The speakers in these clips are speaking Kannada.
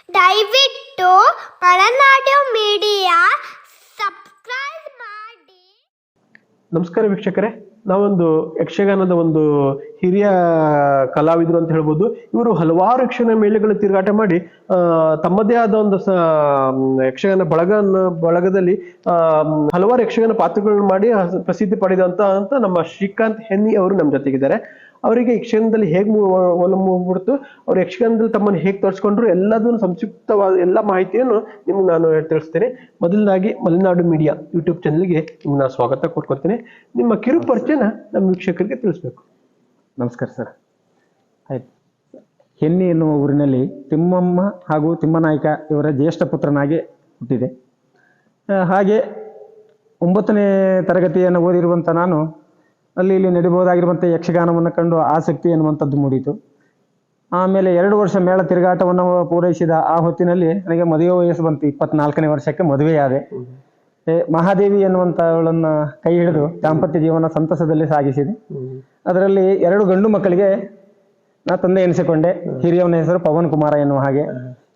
ದಯವಿಟ್ಟು ಮಲೆನಾಡು ಮೀಡಿಯಾ ಸಬ್ಸ್ಕ್ರೈಬ್ ಮಾಡಿ. ನಮಸ್ಕಾರ ವೀಕ್ಷಕರೇ, ನಾವೊಂದು ಯಕ್ಷಗಾನದ ಒಂದು ಹಿರಿಯ ಕಲಾವಿದರು ಅಂತ ಹೇಳ್ಬೋದು. ಇವರು ಹಲವಾರು ಯಕ್ಷಗಾನ ಮೇಳಗಳು ತಿರುಗಾಟ ಮಾಡಿ ತಮ್ಮದೇ ಆದ ಒಂದು ಯಕ್ಷಗಾನ ಬಳಗದಲ್ಲಿ ಹಲವಾರು ಯಕ್ಷಗಾನ ಪಾತ್ರಗಳನ್ನು ಮಾಡಿ ಪ್ರಸಿದ್ಧಿ ಪಡೆದಂತ ನಮ್ಮ ಶ್ರೀಕಾಂತ್ ಹೆನ್ನಿ ಅವರು ನಮ್ಮ ಜೊತೆಗಿದ್ದಾರೆ. ಅವರಿಗೆ ಯಕ್ಷಗಾನದಲ್ಲಿ ಹೇಗೆ ಒಲವು ಮೂಡ್ಬಿಡ್ತು, ಅವ್ರು ಯಕ್ಷಗಾನದಲ್ಲಿ ತಮ್ಮನ್ನು ಹೇಗೆ ತೋರಿಸ್ಕೊಂಡ್ರು, ಎಲ್ಲದನ್ನು ಸಂಕ್ಷಿಪ್ತವಾದ ಎಲ್ಲ ಮಾಹಿತಿಯನ್ನು ನಿಮ್ಗೆ ನಾನು ತಿಳಿಸ್ತೇನೆ. ಮೊದಲನಾಗಿ ಮಲೆನಾಡು ಮೀಡಿಯಾ ಯೂಟ್ಯೂಬ್ ಚಾನಲ್ಗೆ ನಿಮ್ಗೆ ನಾನು ಸ್ವಾಗತ ಕೊಟ್ಕೊಳ್ತೇನೆ. ನಿಮ್ಮ ಕಿರು ಪರಿಚಯನ ನಮ್ಮ ವೀಕ್ಷಕರಿಗೆ ತಿಳಿಸ್ಬೇಕು. ನಮಸ್ಕಾರ ಸರ್. ಆಯ್ತು. ಹೆನ್ನಿ ಎನ್ನುವ ಊರಿನಲ್ಲಿ ತಿಮ್ಮಮ್ಮ ಹಾಗೂ ತಿಮ್ಮನಾಯಕ ಇವರ ಜ್ಯೇಷ್ಠ ಪುತ್ರನಾಗಿ ಹುಟ್ಟಿದೆ. ಹಾಗೆ 9ನೇ ತರಗತಿಯನ್ನು ಓದಿರುವಂಥ ನಾನು ಅಲ್ಲಿ ಇಲ್ಲಿ ನಡಿಬಹುದಾಗಿರುವಂಥ ಯಕ್ಷಗಾನವನ್ನು ಕಂಡು ಆಸಕ್ತಿ ಎನ್ನುವಂಥದ್ದು ಮೂಡಿತು. ಆಮೇಲೆ 2 ವರ್ಷ ಮೇಳ ತಿರುಗಾಟವನ್ನು ಪೂರೈಸಿದ ಆ ಹೊತ್ತಿನಲ್ಲಿ ನನಗೆ ಮದುವೆ ವಯಸ್ಸು ಬಂತು. 24ನೇ ವರ್ಷಕ್ಕೆ ಮದುವೆಯಾದೆ. ಮಹಾದೇವಿ ಎನ್ನುವಂಥವಳನ್ನು ಕೈ ಹಿಡಿದು ದಾಂಪತ್ಯ ಜೀವನ ಸಂತಸದಲ್ಲಿ ಸಾಗಿಸಿದೆ. ಅದರಲ್ಲಿ 2 ಗಂಡು ಮಕ್ಕಳಿಗೆ ನಾ ತಂದೆ ಎನಿಸಿಕೊಂಡೆ. ಹಿರಿಯವನ ಹೆಸರು ಪವನ್ ಕುಮಾರ ಎನ್ನುವ ಹಾಗೆ,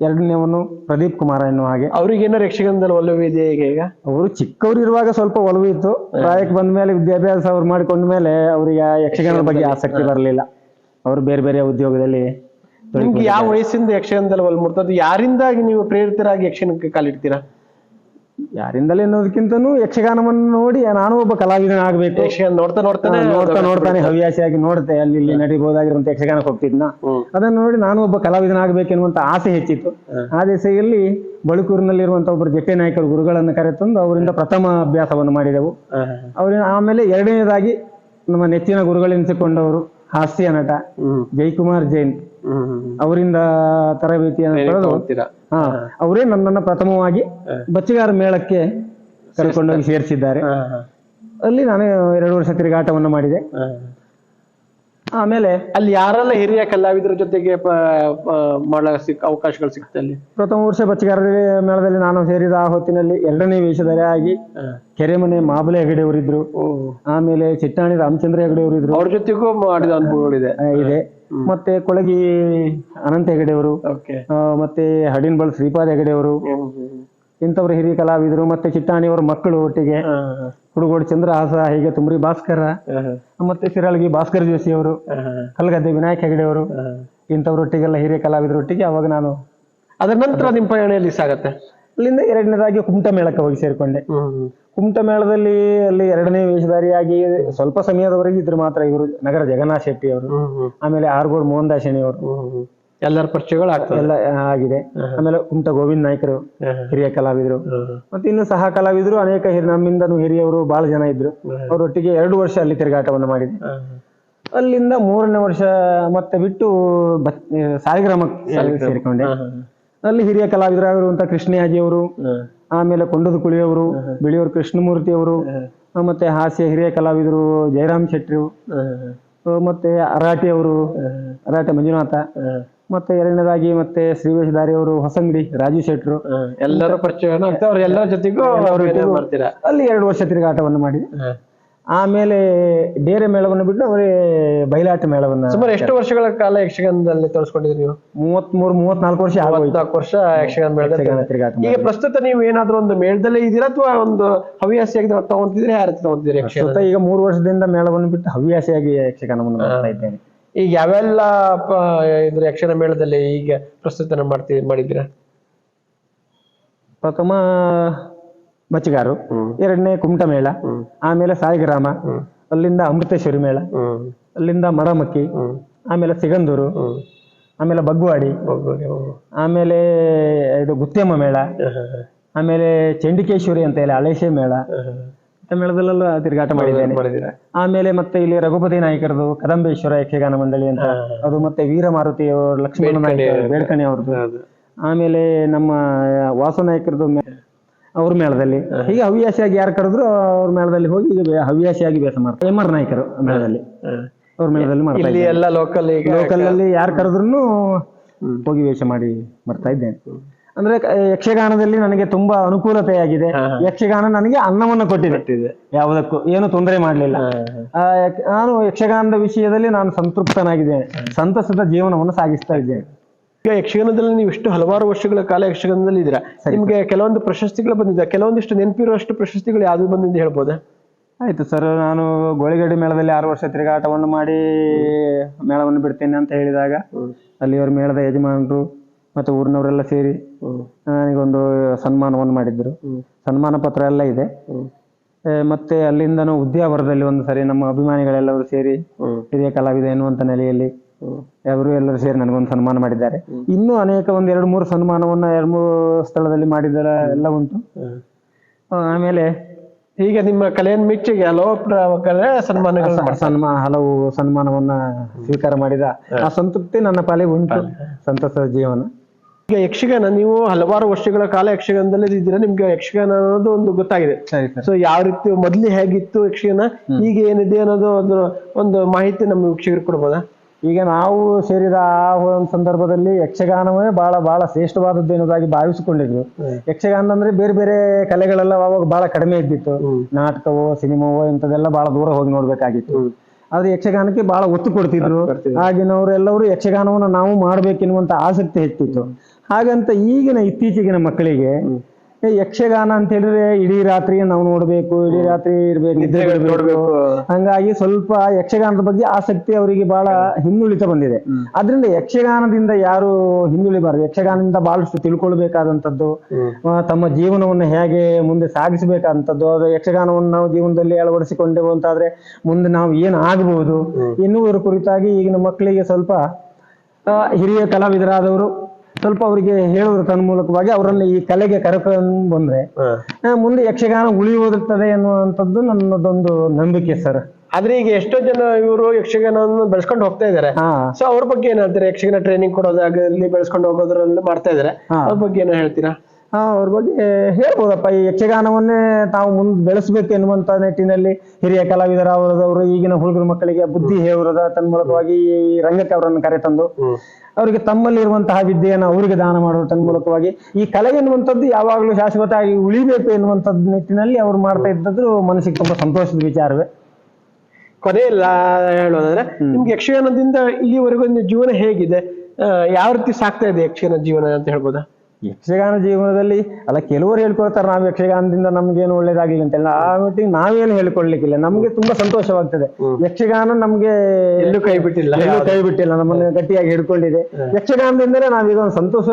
ಎರಡನೇವನು ಪ್ರದೀಪ್ ಕುಮಾರ ಎನ್ನುವ ಹಾಗೆ. ಅವ್ರಿಗೆ ಏನಾರು ಯಕ್ಷಗಾನದಲ್ಲಿ ಒಲವು ಇದೆ ಈಗ? ಅವರು ಚಿಕ್ಕವರು ಇರುವಾಗ ಸ್ವಲ್ಪ ಒಲವು ಇತ್ತು. ಪ್ರಾಯಕ್ಕೆ ಬಂದ ಮೇಲೆ ವಿದ್ಯಾಭ್ಯಾಸ ಅವ್ರು ಮಾಡಿಕೊಂಡ ಮೇಲೆ ಅವ್ರಿಗೆ ಯಕ್ಷಗಾನದ ಬಗ್ಗೆ ಆಸಕ್ತಿ ಬರಲಿಲ್ಲ. ಅವರು ಬೇರೆ ಬೇರೆ ಉದ್ಯೋಗದಲ್ಲಿ. ನಿಮ್ಗೆ ಯಾವ ವಯಸ್ಸಿಂದ ಯಕ್ಷಗಾನದಲ್ಲಿ ಒಲವು ಮೂಡ್ತದೆ? ಯಾರಿಂದಾಗಿ ನೀವು ಪ್ರೇರಿತರಾಗಿ ಯಕ್ಷಗಾನಕ್ಕೆ ಕಾಲಿಡ್ತೀರಾ? ಯಾರಿಂದಲೇ ಅನ್ನೋದಕ್ಕಿಂತನೂ ಯಕ್ಷಗಾನವನ್ನು ನೋಡಿ ನಾನು ಒಬ್ಬ ಕಲಾವಿದನಾಗಬೇಕು. ಯಕ್ಷಗಾನ ನೋಡ್ತಾನೆ ಹವ್ಯಾಸಿಯಾಗಿ ನೋಡ್ತೆ. ಅಲ್ಲಿ ಇಲ್ಲಿ ನಡಿಬಹುದಾಗಿರುವಂತ ಯಕ್ಷಗಾನಕ್ಕೆ ಹೋಗ್ತಿದ್ನ. ಅದನ್ನು ನೋಡಿ ನಾನು ಒಬ್ಬ ಕಲಾವಿದನಾಗಬೇಕೆನ್ನುವಂತ ಆಸೆ ಹೆಚ್ಚಿತ್ತು. ಆ ದಿಸೆಯಲ್ಲಿ ಬಳುಕೂರಿನಲ್ಲಿರುವಂತ ಒಬ್ಬರು ಜಟ್ಟೆ ನಾಯಕರು ಗುರುಗಳನ್ನು ಕರೆತಂದು ಅವರಿಂದ ಪ್ರಥಮ ಅಭ್ಯಾಸವನ್ನು ಮಾಡಿದೆವು. ಅವರಿಂದ ಆಮೇಲೆ 2ನೇದಾಗಿ ನಮ್ಮ ನೆಚ್ಚಿನ ಗುರುಗಳೆನಿಸಿಕೊಂಡವರು ಹಾಸ್ಯ ನಟ ಜಯಕುಮಾರ್ ಜೈನ್ ಅವರಿಂದ ತರಬೇತಿಯನ್ನು ಪಡೆದು ಅವರೇ ನನ್ನನ್ನು ಪ್ರಥಮವಾಗಿ ಬಚ್ಚಿಗಾರ ಮೇಳಕ್ಕೆ ಕರೆದುಕೊಂಡೋಗಿ ಸೇರಿಸಿದ್ದಾರೆ. ಅಲ್ಲಿ ನಾನು 2 ವರ್ಷ ತಿರುಗಾಟವನ್ನು ಮಾಡಿದೆ. ಆಮೇಲೆ ಅಲ್ಲಿ ಯಾರೆಲ್ಲ ಹಿರಿಯ ಕಲಾವಿದರ ಜೊತೆಗೆ ಅವಕಾಶಗಳು ಸಿಗುತ್ತೆ? ಅಲ್ಲಿ ಪ್ರಥಮ ವರ್ಷ ಬಚ್ಚಿಗಾರ ಮೇಳದಲ್ಲಿ ನಾನು ಸೇರಿದ ಆ ಹೊತ್ತಿನಲ್ಲಿ 2ನೇ ವೇಷಧಾರಿಯಾಗಿ ಕೆರೆಮನೆ ಮಾಬಲೆ ಹೆಗಡೆ ಅವರಿದ್ರು. ಆಮೇಲೆ ಚಿಟ್ಟಾಣಿ ರಾಮಚಂದ್ರ ಹೆಗಡೆ ಅವರಿದ್ರು. ಅವ್ರ ಜೊತೆಗೂ ಮಾಡಿದ ಅನುಭವಗಳಿದೆ. ಮತ್ತೆ ಕೊಳಗಿ ಅನಂತ ಹೆಗಡೆ ಅವರು, ಮತ್ತೆ ಹಡಿನ್ಬಳ್ ಶ್ರೀಪಾದ್ ಹೆಗಡೆ ಅವರು, ಇಂಥವ್ರು ಹಿರಿಯ ಕಲಾವಿದರು. ಮತ್ತೆ ಚಿಟ್ಟಾಣಿಯವರ ಮಕ್ಕಳು ಒಟ್ಟಿಗೆ ಹುಡುಗೋಡು ಚಂದ್ರಹಾಸ, ಹೀಗೆ ತುಮ್ರಿ ಭಾಸ್ಕರ, ಮತ್ತೆ ಸಿರಳಗಿ ಭಾಸ್ಕರ್ ಜೋಶಿ ಅವರು, ಕಲ್ಗದ್ದೆ ವಿನಾಯಕ್ ಹೆಗಡೆ ಅವರು, ಇಂಥವ್ರೊಟ್ಟಿಗೆಲ್ಲ ಹಿರಿಯ ಕಲಾವಿದರೊಟ್ಟಿಗೆ ಅವಾಗ ನಾನು. ಅದರ ನಂತರ ನಿಮ್ಮ ಪಯಣದಲ್ಲಿ ಸಾಗತ್ತೆ. ಅಲ್ಲಿಂದ 2ನೇದಾಗಿ ಕುಮಟ ಮೇಳಕ್ಕೆ ಹೋಗಿ ಸೇರಿಕೊಂಡೆ. ಕುಮಟ ಮೇಳದಲ್ಲಿ ಅಲ್ಲಿ 2ನೇ ವೇಷಧಾರಿಯಾಗಿ ಸ್ವಲ್ಪ ಸಮಯದವರೆಗೆ ಇದ್ರು ಮಾತ್ರ ಇವರು ನಗರ ಜಗನ್ನಾಥ್ ಶೆಟ್ಟಿ ಅವರು, ಆಮೇಲೆ ಆರ್ಗೋಡ್ ಮೋಹನ್ ದಾಸಣಿ ಅವರು, ಎಲ್ಲರ ಪರಿಚಯಗಳು ಎಲ್ಲ ಆಗಿದೆ. ಆಮೇಲೆ ಕುಮಟ ಗೋವಿಂದ್ ನಾಯ್ಕರು ಹಿರಿಯ ಕಲಾವಿದರು. ಮತ್ತೆ ಇನ್ನು ಸಹ ಕಲಾವಿದರು ಅನೇಕ ನಮ್ಮಿಂದನೂ ಹಿರಿಯವರು ಬಹಳ ಜನ ಇದ್ರು. ಅವರೊಟ್ಟಿಗೆ 2 ವರ್ಷ ಅಲ್ಲಿ ತಿರುಗಾಟವನ್ನು ಮಾಡಿದೆ. ಅಲ್ಲಿಂದ 3ನೇ ವರ್ಷ ಮತ್ತೆ ಬಿಟ್ಟು ಸಾಲಿಗ್ರಾಮಕ್ಕೆ ಸೇರಿಕೊಂಡೆ. ಅಲ್ಲಿ ಹಿರಿಯ ಕಲಾವಿದರಾಗಿರುವಂತ ಕೃಷ್ಣಯಾಜಿ ಅವರು, ಆಮೇಲೆ ಕೊಂಡದ ಕುಳಿಯವರು, ಬಿಳಿಯೂರು ಕೃಷ್ಣಮೂರ್ತಿ ಅವರು, ಮತ್ತೆ ಹಾಸ್ಯ ಹಿರಿಯ ಕಲಾವಿದರು ಜಯರಾಮ್ ಶೆಟ್ಟಿ, ಮತ್ತೆ ಅರಾಟಿ ಅವರು, ಅರಾಟೆ ಮಂಜುನಾಥ, ಮತ್ತೆ 2ನೇದಾಗಿ ಮತ್ತೆ ಶ್ರೀವೇಶಧಾರಿ ಅವರು, ಹೊಸಂಗಡಿ ರಾಜು ಶೆಟ್ರು, ಎಲ್ಲರ ಪರಿಚಯ ಎಲ್ಲರ ಜೊತೆಗೂ ಅಲ್ಲಿ 2 ವರ್ಷ ತಿರುಗಾಟವನ್ನು ಮಾಡಿ. ಆಮೇಲೆ ಬೇರೆ ಮೇಳವನ್ನು ಬಿಟ್ಟು ಅವರೇ ಬಯಲಾಟ ಮೇಳವನ್ನು. ಸುಮಾರು ಎಷ್ಟು ವರ್ಷಗಳ ಕಾಲ ಯಕ್ಷಗಾನದಲ್ಲಿ ತೋರಿಸ್ಕೊಂಡಿದ್ರಿ ನೀವು? 33-34 ವರ್ಷ. 34 ವರ್ಷ ಯಕ್ಷಗಾನ ಮೇಳದಲ್ಲಿ ತಿರುಗಾಟ. ಈಗ ಪ್ರಸ್ತುತ ನೀವು ಏನಾದ್ರೂ ಒಂದು ಮೇಳದಲ್ಲೇ ಇದ್ದೀರಾ ಅಥವಾ ಒಂದು ಹವ್ಯಾಸಿಯಾಗಿ ತಗೊಂತಿದ್ರೆ ಯಾರು ತಗೊಂತಿದ್ರಿ? ಈಗ 3 ವರ್ಷದಿಂದ ಮೇಳವನ್ನು ಬಿಟ್ಟು ಹವ್ಯಾಸಿಯಾಗಿ ಯಕ್ಷಗಾನವನ್ನು ಮಾಡ್ತಾ ಇದ್ದೇನೆ. ಈಗ ಯಾವೆಲ್ಲ ಇದ್ರ ಯಕ್ಷಗಾನ ಮೇಳದಲ್ಲಿ ಈಗ ಪ್ರಸ್ತುತ ಮಾಡಿದ್ದೀರಾ? ಪ್ರಥಮ ಬಚ್ಚಿಗಾರು, 2ನೇ ಕುಮಟ ಮೇಳ, ಆಮೇಲೆ ಸಾಯಿಗ್ರಾಮ, ಅಲ್ಲಿಂದ ಅಮೃತೇಶ್ವರಿ ಮೇಳ, ಅಲ್ಲಿಂದ ಮಡಮಕ್ಕಿ, ಆಮೇಲೆ ಸಿಗಂದೂರು, ಆಮೇಲೆ ಬಗ್ವಾಡಿ, ಆಮೇಲೆ ಇದು ಗುತ್ತೇಮ್ಮ ಮೇಳ, ಆಮೇಲೆ ಚಂಡಿಕೇಶ್ವರಿ ಅಂತ ಹೇಳಿ ಹಳೇಶೆ ಮೇಳ. ಮೇಳದಲ್ಲೆಲ್ಲ ತಿರುಗಾಟ ಮಾಡಿದ್ದೇನೆ. ಆಮೇಲೆ ಮತ್ತೆ ಇಲ್ಲಿ ರಘುಪತಿ ನಾಯಕರದು ಕದಂಬೇಶ್ವರ ಯಕ್ಷಗಾನ ಮಂಡಳಿ ಅಂತ ಅದು, ಮತ್ತೆ ವೀರಮಾರುತಿ ಲಕ್ಷ್ಮಣ ನಾಯಕ ಬೇಡ್ಕಣಿ ಅವ್ರದ್ದು, ಆಮೇಲೆ ನಮ್ಮ ವಾಸು ನಾಯಕರದು ಅವ್ರ ಮೇಳದಲ್ಲಿ. ಹೀಗೆ ಹವ್ಯಾಸಿಯಾಗಿ ಯಾರು ಕರೆದ್ರು ಅವ್ರ ಮೇಳದಲ್ಲಿ ಹೋಗಿ ಹವ್ಯಾಸಿಯಾಗಿ ಬೇಸ ಮಾಡ್ತಾರೆ. ಎಂ ಆರ್ ನಾಯಕರು ಮೇಳದಲ್ಲಿ, ಅವ್ರ ಮೇಳದಲ್ಲಿ ಮಾಡ್ತಾರೆ. ಎಲ್ಲ ಲೋಕಲ್ ಅಲ್ಲಿ ಯಾರು ಕರೆದ್ರು ಹೋಗಿ ವೇಷ ಮಾಡಿ ಬರ್ತಾ ಇದ್ದೇನೆ. ಅಂದ್ರೆ ಯಕ್ಷಗಾನದಲ್ಲಿ ನನಗೆ ತುಂಬಾ ಅನುಕೂಲತೆಯಾಗಿದೆ. ಯಕ್ಷಗಾನ ನನಗೆ ಅನ್ನವನ್ನು ಕೊಟ್ಟಿದೆ, ಯಾವುದಕ್ಕೂ ಏನು ತೊಂದರೆ ಮಾಡಲಿಲ್ಲ. ನಾನು ಯಕ್ಷಗಾನದ ವಿಷಯದಲ್ಲಿ ನಾನು ಸಂತೃಪ್ತನಾಗಿದ್ದೇನೆ, ಸಂತಸದ ಜೀವನವನ್ನು ಸಾಗಿಸ್ತಾ ಇದ್ದೇನೆ. ಈಗ ಯಕ್ಷಗಾನದಲ್ಲಿ ನೀವು ಇಷ್ಟು ಹಲವಾರು ವರ್ಷಗಳ ಕಾಲ ಯಕ್ಷಗಾನದಲ್ಲಿ ಇದ್ದೀರಾ, ನಿಮ್ಗೆ ಕೆಲವೊಂದು ಪ್ರಶಸ್ತಿಗಳು ಬಂದಿದೆ, ಕೆಲವೊಂದಿಷ್ಟು ನೆನಪಿರುವಷ್ಟು ಪ್ರಶಸ್ತಿಗಳು ಯಾವ್ದು ಬಂದಿದೆ ಹೇಳ್ಬೋದಾ? ಆಯ್ತು ಸರ್, ನಾನು ಗೋಳಿಗಡ್ಡಿ ಮೇಳದಲ್ಲಿ 6 ವರ್ಷ ತಿರುಗಾಟವನ್ನು ಮಾಡಿ ಮೇಳವನ್ನು ಬಿಡ್ತೇನೆ ಅಂತ ಹೇಳಿದಾಗ ಅಲ್ಲಿಯವರ ಮೇಳದ ಯಜಮಾನರು ಮತ್ತೆ ಊರಿನವರೆಲ್ಲ ಸೇರಿ ನನಗೊಂದು ಸನ್ಮಾನವನ್ನು ಮಾಡಿದ್ರು. ಸನ್ಮಾನ ಪತ್ರ ಎಲ್ಲ ಇದೆ. ಮತ್ತೆ ಅಲ್ಲಿಂದ ಉದ್ಯಾವರದಲ್ಲಿ ಒಂದು ಸರಿ ನಮ್ಮ ಅಭಿಮಾನಿಗಳೆಲ್ಲರೂ ಸೇರಿ ಹಿರಿಯ ಕಲಾವಿದ ಎನ್ನುವಂತ ನೆಲೆಯಲ್ಲಿ ಅವರು ಎಲ್ಲರೂ ಸೇರಿ ನನಗೊಂದು ಸನ್ಮಾನ ಮಾಡಿದ್ದಾರೆ. ಇನ್ನೂ ಅನೇಕ ಒಂದು 2-3 ಸನ್ಮಾನವನ್ನ 2-3 ಸ್ಥಳದಲ್ಲಿ ಮಾಡಿದ ಎಲ್ಲ ಉಂಟು. ಆಮೇಲೆ ಈಗ ನಿಮ್ಮ ಕಲೆಯನ್ನು ಮೆಚ್ಚಿಗೆ ಹಲವು ಹಲವು ಸನ್ಮಾನವನ್ನ ಸ್ವೀಕಾರ ಮಾಡಿದ ಆ ಸಂತೃಪ್ತಿ ನನ್ನ ಪಾಲಿಗೆ ಉಂಟು, ಸಂತಸದ ಜೀವನ. ಈಗ ಯಕ್ಷಗಾನ ನೀವು ಹಲವಾರು ವರ್ಷಗಳ ಕಾಲ ಯಕ್ಷಗಾನದಲ್ಲಿ ಇದ್ದೀರಾ, ನಿಮ್ಗೆ ಯಕ್ಷಗಾನ ಅನ್ನೋದು ಒಂದು ಗೊತ್ತಾಗಿದೆ. ಸೊ ಯಾವ ರೀತಿ ಮೊದ್ಲು ಹೇಗಿತ್ತು ಯಕ್ಷಗಾನ, ಈಗ ಏನಿದೆ ಅನ್ನೋದು ಒಂದು ಮಾಹಿತಿ ನಮ್ಮ ವೀಕ್ಷಕರಿಗೆ ಕೊಡ್ಬೋದಾ? ಈಗ ನಾವು ಸೇರಿದ ಆ ಒಂದು ಸಂದರ್ಭದಲ್ಲಿ ಯಕ್ಷಗಾನವೇ ಬಹಳ ಶ್ರೇಷ್ಠವಾದದ್ದು ಎನ್ನುವುದಾಗಿ ಭಾವಿಸಿಕೊಂಡಿದ್ರು. ಯಕ್ಷಗಾನ ಅಂದ್ರೆ ಬೇರೆ ಬೇರೆ ಕಲೆಗಳೆಲ್ಲ ಅವಾಗ ಬಹಳ ಕಡಿಮೆ ಇದ್ದಿತ್ತು. ನಾಟಕವೋ ಸಿನಿಮಾವೋ ಇಂಥದೆಲ್ಲ ಬಹಳ ದೂರ ಹೋಗಿ ನೋಡ್ಬೇಕಾಗಿತ್ತು. ಆದ್ರೆ ಯಕ್ಷಗಾನಕ್ಕೆ ಬಹಳ ಒತ್ತು ಕೊಡ್ತಿದ್ರು. ಆಗಿನವರೆಲ್ಲರೂ ಯಕ್ಷಗಾನವನ್ನು ನಾವು ಮಾಡ್ಬೇಕೆನ್ನುವಂತ ಆಸಕ್ತಿ ಹೆಚ್ಚಿತ್ತು. ಹಾಗಂತ ಈಗಿನ ಇತ್ತೀಚೆಗಿನ ಮಕ್ಕಳಿಗೆ ಯಕ್ಷಗಾನ ಅಂತ ಹೇಳಿದ್ರೆ ಇಡೀ ರಾತ್ರಿ ನಾವು ನೋಡ್ಬೇಕು, ಇಡೀ ರಾತ್ರಿ ಇರ್ಬೇಕು, ಹಂಗಾಗಿ ಸ್ವಲ್ಪ ಯಕ್ಷಗಾನದ ಬಗ್ಗೆ ಆಸಕ್ತಿ ಅವರಿಗೆ ಬಹಳ ಹಿನ್ನುಳಿತ ಬಂದಿದೆ. ಆದ್ರಿಂದ ಯಕ್ಷಗಾನದಿಂದ ಯಾರು ಹಿಂದುಳಿಬಾರದು. ಯಕ್ಷಗಾನದಿಂದ ಬಹಳಷ್ಟು ತಿಳ್ಕೊಳ್ಬೇಕಾದಂಥದ್ದು, ತಮ್ಮ ಜೀವನವನ್ನು ಹೇಗೆ ಮುಂದೆ ಸಾಗಿಸಬೇಕಾದಂಥದ್ದು, ಅದು ಯಕ್ಷಗಾನವನ್ನು ನಾವು ಜೀವನದಲ್ಲಿ ಅಳವಡಿಸಿಕೊಂಡೆವು ಅಂತಾದ್ರೆ ಮುಂದೆ ನಾವು ಏನು ಆಗಬಹುದು ಎನ್ನುವುದರ ಕುರಿತಾಗಿ ಈಗಿನ ಮಕ್ಕಳಿಗೆ ಸ್ವಲ್ಪ ಹಿರಿಯ ಕಲಾವಿದರಾದವರು ಸ್ವಲ್ಪ ಅವರಿಗೆ ಹೇಳುವುದರ ತನ್ಮೂಲಕವಾಗಿ ಅವರನ್ನು ಈ ಕಲೆಗೆ ಕರೆಕೊಂಡು ಬಂದ್ರೆ ಮುಂದೆ ಯಕ್ಷಗಾನ ಉಳಿಯುತ್ತದೆ ಎನ್ನುವಂಥದ್ದು ನನ್ನದೊಂದು ನಂಬಿಕೆ ಸರ್. ಆದ್ರೆ ಈಗ ಎಷ್ಟೋ ಜನ ಇವರು ಯಕ್ಷಗಾನವನ್ನು ಬೆಳೆಸ್ಕೊಂಡು ಹೋಗ್ತಾ ಇದಾರೆ. ಸೊ ಅವ್ರ ಬಗ್ಗೆ ಏನ್ ಹೇಳ್ತೀರಾ? ಯಕ್ಷಗಾನ ಟ್ರೈನಿಂಗ್ ಕೊಡೋದಾಗಲಿ ಬೆಳೆಸ್ಕೊಂಡು ಹೋಗೋದ್ರಲ್ಲಿ ಮಾಡ್ತಾ ಇದಾರೆ, ಅವ್ರ ಬಗ್ಗೆ ಏನೋ ಹೇಳ್ತೀರಾ? ಅವ್ರ ಬಗ್ಗೆ ಹೇಳ್ಬೋದಪ್ಪ. ಈ ಯಕ್ಷಗಾನವನ್ನೇ ತಾವು ಮುಂದೆ ಬೆಳೆಸಬೇಕು ಎನ್ನುವಂತ ನಿಟ್ಟಿನಲ್ಲಿ ಹಿರಿಯ ಕಲಾವಿದರಾದವರು ಈಗಿನ ಹುಡುಗರ ಮಕ್ಕಳಿಗೆ ಬುದ್ಧಿ ಹೇಳುವುದ ತನ್ಮೂಲಕವಾಗಿ ಈ ರಂಗಕ್ಕೆ ಅವರನ್ನು ಕರೆತಂದು ಅವರಿಗೆ ತಮ್ಮಲ್ಲಿರುವಂತಹ ವಿದ್ಯೆಯನ್ನು ಅವರಿಗೆ ದಾನ ಮಾಡುವ ತನ್ಮೂಲಕವಾಗಿ ಈ ಕಲೆ ಎನ್ನುವಂಥದ್ದು ಯಾವಾಗಲೂ ಶಾಶ್ವತ ಆಗಿ ಉಳಿಬೇಕು ಎನ್ನುವಂಥದ್ದು ನಿಟ್ಟಿನಲ್ಲಿ ಅವ್ರು ಮಾಡ್ತಾ ಇದ್ದದ್ದು ಮನಸ್ಸಿಗೆ ತುಂಬಾ ಸಂತೋಷದ ವಿಚಾರವೇ. ಕೊನೆಯಲ್ಲ ಹೇಳೋದಾದ್ರೆ ನಿಮ್ಗೆ ಯಕ್ಷಗಾನದಿಂದ ಇಲ್ಲಿವರೆಗೂ ಜೀವನ ಹೇಗಿದೆ, ಯಾವ ರೀತಿ ಸಾಕ್ತಾ ಇದೆ ಯಕ್ಷಗಾನ ಜೀವನ ಅಂತ ಹೇಳ್ಬೋದಾ? ಯಕ್ಷಗಾನ ಜೀವನದಲ್ಲಿ ಅಲ್ಲ, ಕೆಲವರು ಹೇಳ್ಕೊಳ್ತಾರೆ ನಾವು ಯಕ್ಷಗಾನದಿಂದ ನಮ್ಗೇನು ಒಳ್ಳೇದಾಗಿಲ್ಲ ಅಂತೆಲ್ಲ. ಆ ಮಟ್ಟಿಗೆ ನಾವೇನು ಹೇಳ್ಕೊಳ್ಲಿಕ್ಕಿಲ್ಲ. ನಮ್ಗೆ ತುಂಬಾ ಸಂತೋಷವಾಗ್ತದೆ. ಯಕ್ಷಗಾನ ನಮ್ಗೆ ಎಲ್ಲೂ ಕೈ ಬಿಟ್ಟಿಲ್ಲ, ನಮ್ಮನ್ನ ಗಟ್ಟಿಯಾಗಿ ಹಿಡ್ಕೊಂಡಿದೆ. ಯಕ್ಷಗಾನದಿಂದಲೇ ನಾವೀಗ ಒಂದು ಸಂತೋಷ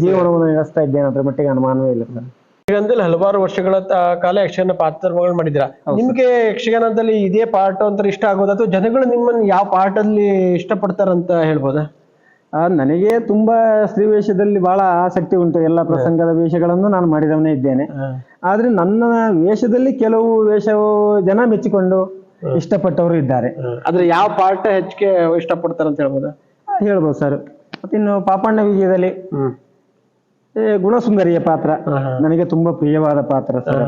ಜೀವನವನ್ನು ನಡೆಸ್ತಾ ಇದ್ದೇನೆ, ಅದ್ರ ಮಟ್ಟಿಗೆ ಅನುಮಾನವೇ ಇಲ್ಲ ಸರ್. ಯಕ್ಷಗಾನದಲ್ಲಿ ಹಲವಾರು ವರ್ಷಗಳ ಕಾಲ ಯಕ್ಷಗಾನ ಪಾತ್ರಗಳು ಮಾಡಿದಿರಾ. ನಿಮ್ಗೆ ಯಕ್ಷಗಾನದಲ್ಲಿ ಇದೇ ಪಾಠ ಅಂತ ಇಷ್ಟ ಆಗೋದು ಅಥವಾ ಜನಗಳು ನಿಮ್ಮನ್ನು ಯಾವ ಪಾಠದಲ್ಲಿ ಇಷ್ಟಪಡ್ತಾರಂತ ಹೇಳ್ಬೋದಾ? ನನಗೆ ತುಂಬಾ ಸ್ತ್ರೀ ವೇಷದಲ್ಲಿ ಬಹಳ ಆಸಕ್ತಿ ಉಂಟು. ಎಲ್ಲ ಪ್ರಸಂಗದ ವೇಷಗಳನ್ನು ನಾನು ಮಾಡಿದವನೇ ಇದ್ದೇನೆ. ಆದ್ರೆ ನನ್ನ ವೇಷದಲ್ಲಿ ಕೆಲವು ಜನ ಮೆಚ್ಚಿಕೊಂಡು ಇಷ್ಟಪಟ್ಟವರು ಇದ್ದಾರೆ. ಆದ್ರೆ ಯಾವ ಪಾಠ ಹೆಚ್ಚಿಗೆ ಇಷ್ಟಪಡ್ತಾರಂತ ಹೇಳ್ಬೋದಾ? ಹೇಳ್ಬೋದು ಸರ್. ಮತ್ತಿನ್ನು ಪಾಪಣ್ಣ ವಿಜಯದಲ್ಲಿ ಗುಣಸುಂದರಿಯ ಪಾತ್ರ ನನಗೆ ತುಂಬಾ ಪ್ರಿಯವಾದ ಪಾತ್ರ ಸರ್.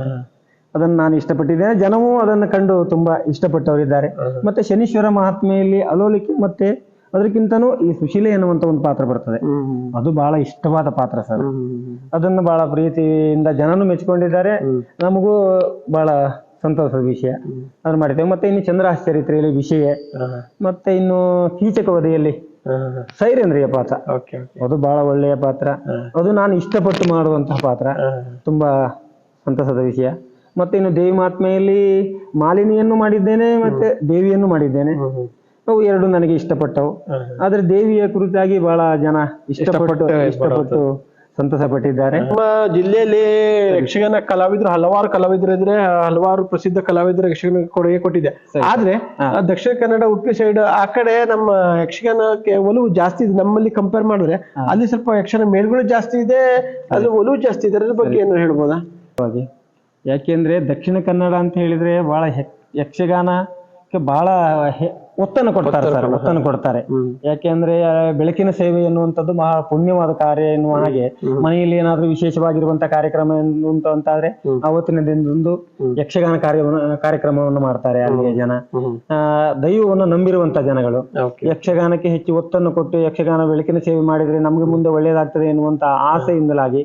ಅದನ್ನು ನಾನು ಇಷ್ಟಪಟ್ಟಿದ್ದೇನೆ. ಜನವೂ ಅದನ್ನು ಕಂಡು ತುಂಬಾ ಇಷ್ಟಪಟ್ಟವರಿದ್ದಾರೆ. ಮತ್ತೆ ಶನೀಶ್ವರ ಮಹಾತ್ಮೆಯಲ್ಲಿ ಅಲೋಲಿಕೆ ಮತ್ತೆ ಅದಕ್ಕಿಂತನೂ ಈ ಸುಶೀಲೆ ಎನ್ನುವಂತ ಒಂದು ಪಾತ್ರ ಬರ್ತದೆ, ಅದು ಬಹಳ ಇಷ್ಟವಾದ ಪಾತ್ರ ಸರ್. ಅದನ್ನು ಬಹಳ ಪ್ರೀತಿಯಿಂದ ಜನನು ಮೆಚ್ಚಿಕೊಂಡಿದ್ದಾರೆ. ನಮಗೂ ಬಹಳ ಸಂತೋಷದ ವಿಷಯ ಅದನ್ನು ಮಾಡಿದ್ದೇವೆ. ಮತ್ತೆ ಇನ್ನು ಚಂದ್ರಹಾಸ ಚರಿತ್ರೆಯಲ್ಲಿ ವಿಷಯ, ಮತ್ತೆ ಇನ್ನು ಕೀಚಕ ವಧೆಯಲ್ಲಿ ಸೈರೇಂದ್ರಿಯ ಪಾತ್ರ, ಅದು ಬಹಳ ಒಳ್ಳೆಯ ಪಾತ್ರ. ಅದು ನಾನು ಇಷ್ಟಪಟ್ಟು ಮಾಡುವಂತಹ ಪಾತ್ರ, ತುಂಬಾ ಸಂತಸದ ವಿಷಯ. ಮತ್ತೆ ಇನ್ನು ದೇವಿ ಮಹಾತ್ಮೆಯಲ್ಲಿ ಮಾಲಿನಿಯನ್ನು ಮಾಡಿದ್ದೇನೆ, ಮತ್ತೆ ದೇವಿಯನ್ನು ಮಾಡಿದ್ದೇನೆ. ಅವು ಎರಡು ನನಗೆ ಇಷ್ಟಪಟ್ಟವು. ಆದ್ರೆ ದೇವಿಯ ಕುರಿತಾಗಿ ಬಹಳ ಜನ ಇಷ್ಟಪಟ್ಟು ಸಂತಸ ಪಟ್ಟಿದ್ದಾರೆ. ನಮ್ಮ ಜಿಲ್ಲೆಯಲ್ಲಿ ಯಕ್ಷಗಾನ ಕಲಾವಿದರು ಹಲವಾರು ಕಲಾವಿದರು ಇದ್ರೆ, ಹಲವಾರು ಪ್ರಸಿದ್ಧ ಕಲಾವಿದರು ಯಕ್ಷಗಾನ ಕೊಡುಗೆ ಕೊಟ್ಟಿದೆ. ಆದ್ರೆ ದಕ್ಷಿಣ ಕನ್ನಡ ಉಡುಪಿ ಸೈಡ್ ಆ ಕಡೆ ನಮ್ಮ ಯಕ್ಷಗಾನಕ್ಕೆ ಒಲವು ಜಾಸ್ತಿ ಇದೆ. ನಮ್ಮಲ್ಲಿ ಕಂಪೇರ್ ಮಾಡಿದ್ರೆ ಅಲ್ಲಿ ಸ್ವಲ್ಪ ಯಕ್ಷಗಾನ ಮೇಲ್ಗಳು ಜಾಸ್ತಿ ಇದೆ, ಅಲ್ಲಿ ಒಲವು ಜಾಸ್ತಿ ಇದೆ. ಅದ್ರ ಬಗ್ಗೆ ಏನು ಹೇಳ್ಬೋದಾ? ಯಾಕೆಂದ್ರೆ ದಕ್ಷಿಣ ಕನ್ನಡ ಅಂತ ಹೇಳಿದ್ರೆ ಬಹಳ ಯಕ್ಷಗಾನಕ್ಕೆ ಬಹಳ ಒತ್ತನ್ನು ಕೊಡ್ತಾರೆ ಸರ್, ಒತ್ತನ್ನು ಕೊಡ್ತಾರೆ. ಯಾಕೆಂದ್ರೆ ಬೆಳಕಿನ ಸೇವೆ ಎನ್ನುವಂಥದ್ದು ಮಹಾ ಪುಣ್ಯವಾದ ಕಾರ್ಯ ಎನ್ನುವ ಹಾಗೆ ಮನೆಯಲ್ಲಿ ಏನಾದ್ರೂ ವಿಶೇಷವಾಗಿರುವಂತಹ ಕಾರ್ಯಕ್ರಮ ಅಂತಾದ್ರೆ ಆವತ್ತಿನ ದಿನದಂದು ಯಕ್ಷಗಾನ ಕಾರ್ಯಕ್ರಮವನ್ನು ಮಾಡ್ತಾರೆ. ಅಲ್ಲಿಯ ಜನ ದೈವವನ್ನು ನಂಬಿರುವಂತ ಜನಗಳು ಯಕ್ಷಗಾನಕ್ಕೆ ಹೆಚ್ಚು ಒತ್ತನ್ನು ಕೊಟ್ಟು ಯಕ್ಷಗಾನ ಬೆಳಕಿನ ಸೇವೆ ಮಾಡಿದ್ರೆ ನಮ್ಗೆ ಮುಂದೆ ಒಳ್ಳೇದಾಗ್ತದೆ ಎನ್ನುವಂತ ಆಸೆಯಿಂದಲಾಗಿ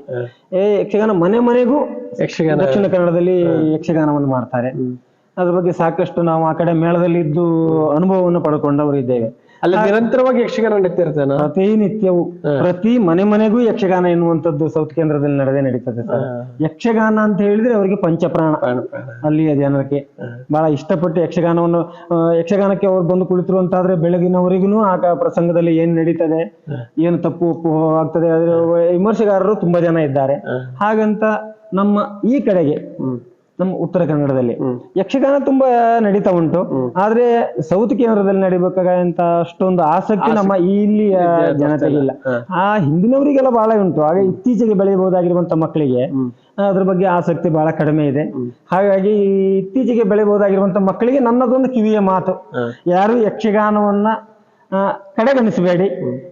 ಯಕ್ಷಗಾನ ಮನೆಗೂ ದಕ್ಷಿಣ ಕನ್ನಡದಲ್ಲಿ ಯಕ್ಷಗಾನವನ್ನು ಮಾಡ್ತಾರೆ. ಅದ್ರ ಬಗ್ಗೆ ಸಾಕಷ್ಟು ನಾವು ಆ ಕಡೆ ಮೇಳದಲ್ಲಿ ಇದ್ದು ಅನುಭವವನ್ನು ಪಡ್ಕೊಂಡವರು ಇದ್ದೇವೆ. ಅಲ್ಲಿ ನಿರಂತರವಾಗಿ ಯಕ್ಷಗಾನ ನಡೀತಿರ್ತಾನ. ಪ್ರತಿನಿತ್ಯವೂ ಪ್ರತಿ ಮನೆಗೂ ಯಕ್ಷಗಾನ ಎನ್ನುವಂಥದ್ದು ಸೌತ್ ಕೇಂದ್ರದಲ್ಲಿ ನಡೀತದೆ ಸರ್. ಯಕ್ಷಗಾನ ಅಂತ ಹೇಳಿದ್ರೆ ಅವರಿಗೆ ಪಂಚಪ್ರಾಣ. ಅಲ್ಲಿಯ ಜನರಿಗೆ ಬಹಳ ಇಷ್ಟಪಟ್ಟು ಯಕ್ಷಗಾನಕ್ಕೆ ಅವ್ರು ಬಂದು ಕುಳಿತರು ಅಂತಾದ್ರೆ ಬೆಳಗಿನವರೆಗೂ ಆ ಪ್ರಸಂಗದಲ್ಲಿ ಏನ್ ನಡೀತದೆ, ಏನು ತಪ್ಪು ಒಪ್ಪು ಆಗ್ತದೆ, ಅದ್ರ ವಿಮರ್ಶೆಗಾರರು ತುಂಬಾ ಜನ ಇದ್ದಾರೆ. ಹಾಗಂತ ನಮ್ಮ ಈ ಕಡೆಗೆ ನಮ್ಮ ಉತ್ತರ ಕನ್ನಡದಲ್ಲಿ ಯಕ್ಷಗಾನ ತುಂಬಾ ನಡೀತಾ ಉಂಟು. ಆದ್ರೆ ಸೌತ್ ಕೇಂದ್ರದಲ್ಲಿ ನಡಿಬೇಕಾಗಂತ ಅಷ್ಟೊಂದು ಆಸಕ್ತಿ ನಮ್ಮ ಇಲ್ಲಿಯ ಜನತೆಗೆ ಇಲ್ಲ. ಆ ಹಿಂದಿನವರಿಗೆಲ್ಲ ಬಹಳ ಉಂಟು. ಹಾಗೆ ಇತ್ತೀಚೆಗೆ ಬೆಳೆಯಬಹುದಾಗಿರುವಂತ ಮಕ್ಕಳಿಗೆ ಅದ್ರ ಬಗ್ಗೆ ಆಸಕ್ತಿ ಬಹಳ ಕಡಿಮೆ ಇದೆ. ಹಾಗಾಗಿ ಇತ್ತೀಚೆಗೆ ಬೆಳೆಯಬಹುದಾಗಿರುವಂತ ಮಕ್ಕಳಿಗೆ ನನ್ನದೊಂದು ಕಿವಿಯ ಮಾತು, ಯಾರು ಯಕ್ಷಗಾನವನ್ನ ಕಡೆಗಣಿಸಬೇಡಿ.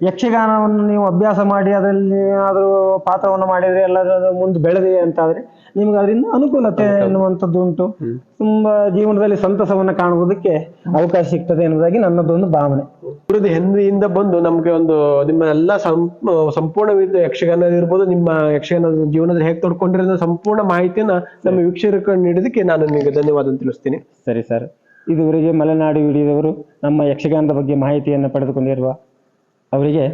ಯಕ್ಷಗಾನವನ್ನು ನೀವು ಅಭ್ಯಾಸ ಮಾಡಿ ಅದರಲ್ಲಿ ಏನಾದರೂ ಪಾತ್ರವನ್ನು ಮಾಡಿದ್ರೆ ಎಲ್ಲರೂ ಮುಂದೆ ಬೆಳೆದಿದೆ ಅಂತಾದ್ರೆ ನಿಮ್ಗೆ ಅದರಿಂದ ಅನುಕೂಲತೆ ಎನ್ನುವಂಥದ್ದು ಉಂಟು. ತುಂಬಾ ಜೀವನದಲ್ಲಿ ಸಂತಸವನ್ನ ಕಾಣುವುದಕ್ಕೆ ಅವಕಾಶ ಸಿಗ್ತದೆ ಎನ್ನುವುದಾಗಿ ನನ್ನದೊಂದು ಭಾವನೆ. ಹಿಂದಿನಿಂದ ಬಂದು ನಮ್ಗೆ ಒಂದು ನಿಮ್ಮ ಎಲ್ಲ ಸಂಪೂರ್ಣ ಯಕ್ಷಗಾನ ಇರ್ಬೋದು, ನಿಮ್ಮ ಯಕ್ಷಗಾನದ ಜೀವನದಲ್ಲಿ ಹೇಗೆ ತೊಡ್ಕೊಂಡಿರೋ ಸಂಪೂರ್ಣ ಮಾಹಿತಿಯನ್ನ ನಮ್ಮ ವೀಕ್ಷಕರಿಗೆ ನೀಡೋದಕ್ಕೆ ನಾನು ನಿಮಗೆ ಧನ್ಯವಾದ ತಿಳಿಸ್ತೀನಿ. ಸರಿ ಸರ್. ಇದುವರೆಗೆ ಮಲೆನಾಡು ವಿಡಿಯೋದವರು ನಮ್ಮ ಯಕ್ಷಗಾನದ ಬಗ್ಗೆ ಮಾಹಿತಿಯನ್ನು ಪಡೆದುಕೊಂಡಿರುವ ಅವರಿಗೆ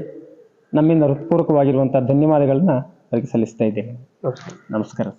ನಮ್ಮಿಂದ ಹೃತ್ಪೂರ್ವಕವಾಗಿರುವಂತಹ ಧನ್ಯವಾದಗಳನ್ನ ಅವರಿಗೆ ಸಲ್ಲಿಸ್ತಾ ಇದ್ದೇನೆ. ನಮಸ್ಕಾರ.